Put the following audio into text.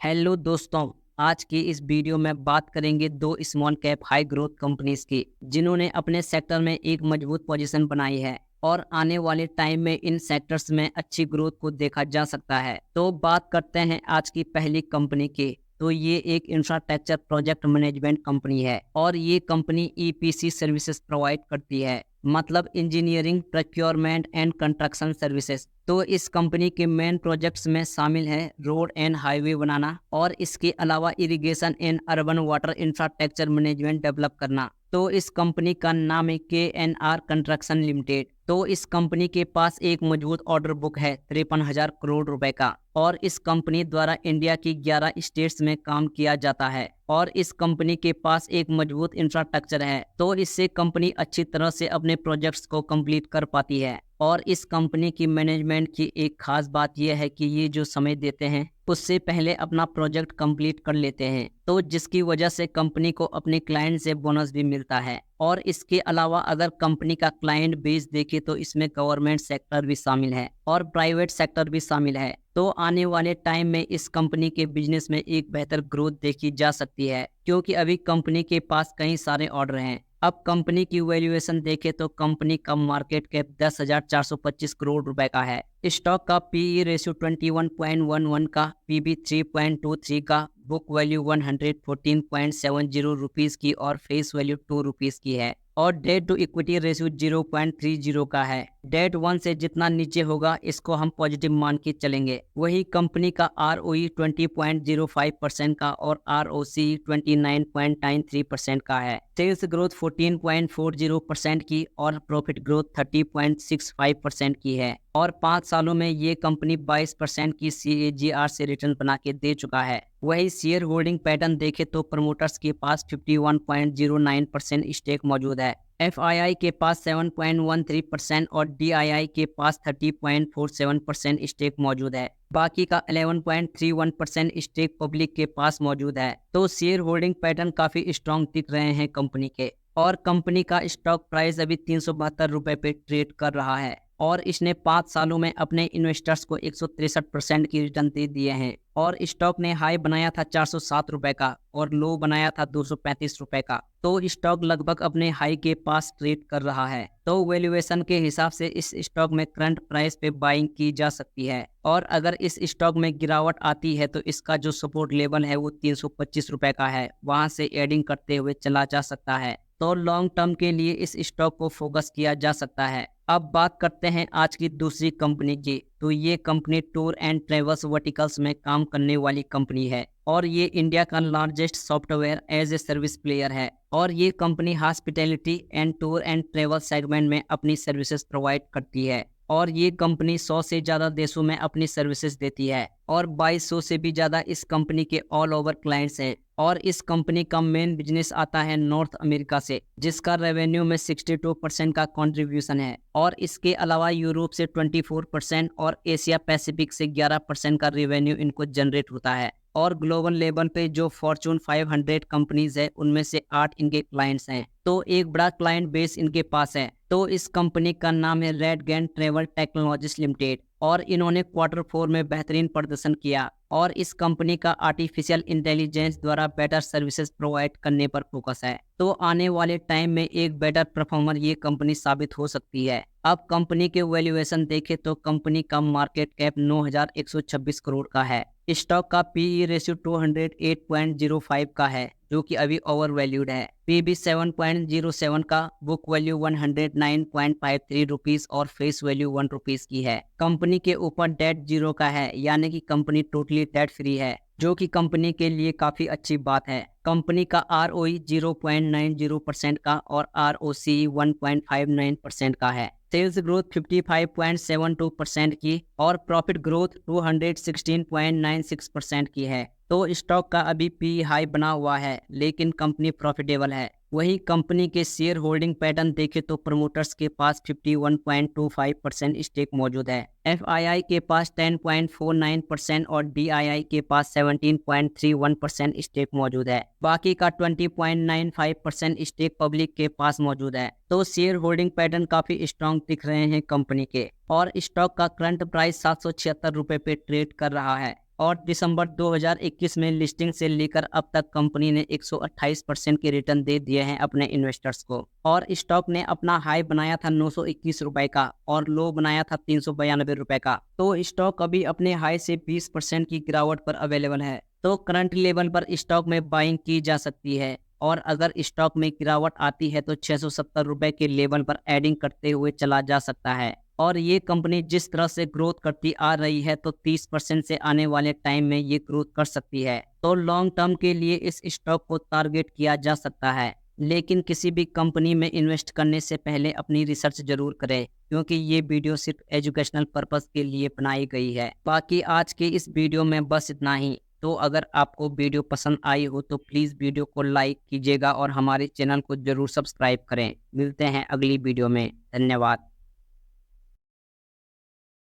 Hello दोस्तों। आज की इस वीडियो में बात करेंगे दो small cap high growth companies की जिन्होंने अपने सेक्टर में एक मजबूत पोजीशन बनाई है और आने वाले टाइम में इन सेक्टर्स में अच्छी ग्रोथ को देखा जा सकता है। तो बात करते हैं आज की पहली कंपनी की। तो ये एक इंफ्रास्ट्रक्चर प्रोजेक्ट मैनेजमेंट कंपनी है और ये कंपनी ईपीसी सर्विसेज प्रोवाइड करती है, मतलब engineering, procurement and construction services. तो इस कंपनी के मेन प्रोजेक्ट्स में शामिल है रोड एंड हाईवे बनाना और इसके अलावा irrigation and urban water infrastructure management develop करना। तो इस कंपनी का नाम है KNR कंस्ट्रक्शन लिमिटेड। तो इस कंपनी के पास एक मजबूत ऑर्डर बुक है 53,000 करोड़ रुपए का और इस कंपनी द्वारा इंडिया की 11 स्टेट्स में काम किया जाता है और इस कंपनी के पास एक मजबूत इंफ्रास्ट्रक्चर है। तो इससे कंपनी अच्छी तरह से अपने प्रोजेक्ट्स को कंप्लीट कर पाती है। और इस कंपनी की मैनेजमेंट की एक खास बात यह है कि ये जो समय देते हैं उससे पहले अपना प्रोजेक्ट कंप्लीट कर लेते हैं, तो जिसकी वजह से कंपनी को अपने क्लाइंट से बोनस भी मिलता है। और इसके अलावा अगर कंपनी का क्लाइंट बेस देखे तो इसमें गवर्नमेंट सेक्टर भी शामिल है और प्राइवेट सेक्टर भी शामिल है। तो आने वाले टाइम में इस कंपनी के बिजनेस में एक बेहतर ग्रोथ देखी जा सकती है क्योंकि अभी कंपनी के पास कई सारे ऑर्डर हैं। अब कंपनी की वैल्यूएशन देखें तो कंपनी का मार्केट कैप 10,425 करोड़ रुपए का है। स्टॉक का पीई रेशियो 21.11 का, पीबी 3.23 का, बुक वैल्यू 114.70 रुपीस की और फेस वैल्यू 2 रुपीस की है और डेट टू इक्विटी रेशियो 0.30 का है। डेट 1 से जितना नीचे होगा इसको हम पॉजिटिव मान के चलेंगे। वही कंपनी का ROE 20.05% का और ROC 29.93% का है। सेल्स ग्रोथ 14.40% की और प्रॉफिट ग्रोथ 30.65% की है और 5 सालों में ये कंपनी 22% की CAGR से रिटर्न बना के दे चुका है। वही शेयर होल्डिंग पैटर्न देखे तो प्रमोटर्स के पास 51.09% स्टेक मौजूद है, FII के पास 7.13% और DII के पास 30.47% स्टेक मौजूद है। बाकी का 11.31% स्टेक पब्लिक के पास मौजूद है। तो शेयर होल्डिंग पैटर्न काफी स्ट्रॉन्ग दिख रहे हैं कंपनी के और कंपनी का स्टॉक प्राइस अभी 372 रुपए पे ट्रेड कर रहा है और इसने 5 सालों में अपने इन्वेस्टर्स को 163% की रिटर्न दे दिए हैं और स्टॉक ने हाई बनाया था 407 रुपए का और लो बनाया था 235 रुपए का। तो स्टॉक लगभग अपने हाई के पास ट्रेड कर रहा है। तो वैल्यूएशन के हिसाब से इस स्टॉक में करंट प्राइस पे बाइंग की जा सकती है और अगर इस स्टॉक में गिरावट आती है तो इसका जो सपोर्ट लेवल है वो 325 रुपए का है, वहां से एडिंग करते हुए चला जा सकता है। तो लॉन्ग टर्म के लिए इस स्टॉक को फोकस किया जा सकता है। अब बात करते हैं आज की दूसरी कंपनी की। तो ये company tour and travels verticals में काम करने वाली कंपनी है और ये इंडिया का largest software as a service player है और ये company hospitality and tour and travel segment में अपनी सर्विसेज प्रोवाइड करती है और ये कंपनी 100 से ज़्यादा देशों में अपनी सर्विसेज देती है और 2200 से भी ज़्यादा इस कंपनी के ऑल ओवर क्लाइंट्स हैं और इस कंपनी का मेन बिजनेस आता है नॉर्थ अमेरिका से, जिसका रेवेन्यू में 62% का कंट्रीब्यूशन है और इसके अलावा यूरोप से 24% और एशिया पैसिफिक से 11% का रेवेन्यू इनको जनरेट होता है और ग्लोबल लेवल पे जो फॉर्चून 500 कंपनीज है उनमें से 8 इनके क्लाइंट्स हैं। तो एक बड़ा क्लाइंट बेस इनके पास है। तो इस कंपनी का नाम है रेडगेन ट्रेवल टेक्नोलॉजीज लिमिटेड और इन्होंने Q4 में बेहतरीन प्रदर्शन किया और इस कंपनी का आर्टिफिशियल इंटेलिजेंस द्वारा बेटर सर्विसेज प्रोवाइड करने पर फोकस है। तो आने वाले टाइम में एक बेटर परफॉर्मर ये कंपनी साबित हो सकती है। अब कंपनी के वैल्यूएशन देखें तो कंपनी का मार्केट कैप 9,126 करोड़ का है। स्टॉक का पीई रेशियो 208.05 का है जो कि अभी ओवर वैल्यूड है। पीबी 7.07 का, बुक वैल्यू 109.53 रुपीस और फेस वैल्यू 1 रुपीस की है। कंपनी के ऊपर डेट 0 का है, यानी कि कंपनी टोटली डेट फ्री है, जो कि कंपनी के लिए काफी अच्छी बात है। कंपनी का ROE 0.90% का और ROC 1.59% का है। सेल्स ग्रोथ 55.72% की और प्रॉफिट ग्रोथ 216.96% की है। तो स्टॉक का अभी पी हाई बना हुआ है लेकिन कंपनी प्रॉफिटेबल है। वहीं कंपनी के शेयर होल्डिंग पैटर्न देखें तो प्रमोटर्स के पास 51.25% स्टेक मौजूद है, FII के पास 10.49% और DII के पास 17.31% स्टेक मौजूद है। बाकी का 20.95% स्टेक पब्लिक के पास मौजूद है। तो शेयर होल्डिंग पैटर्न काफी स्ट्रॉन्ग दिख रहे हैं कंपनी के और स्टॉक का करंट प्राइस 776 रुपए पे ट्रेड कर रहा है और दिसंबर 2021 में लिस्टिंग से लेकर अब तक कंपनी ने 128% के रिटर्न दे दिए हैं अपने इन्वेस्टर्स को। और स्टॉक ने अपना हाई बनाया था 921 रुपए का और लो बनाया था 392 रुपए का। तो स्टॉक अभी अपने हाई से 20% की गिरावट पर अवेलेबल है। तो करंट लेवल पर स्टॉक में बाइंग की जा सकती है और अगर स्टॉक में गिरावट आती है तो 670 रुपए के लेवल पर एडिंग करते हुए चला जा सकता है। और ये कंपनी जिस तरह से ग्रोथ करती आ रही है तो 30% से आने वाले टाइम में ये ग्रोथ कर सकती है। तो लॉन्ग टर्म के लिए इस स्टॉक को टारगेट किया जा सकता है, लेकिन किसी भी कंपनी में इन्वेस्ट करने से पहले अपनी रिसर्च जरूर करें, क्योंकि ये वीडियो सिर्फ एजुकेशनल पर्पस के लिए बनाई गई है। बाकी आज के इस वीडियो में बस इतना ही। तो अगर आपको वीडियो पसंद आई हो तो प्लीज़ वीडियो को लाइक कीजिएगा और हमारे चैनल को जरूर सब्सक्राइब करें। मिलते हैं अगली वीडियो में। धन्यवाद।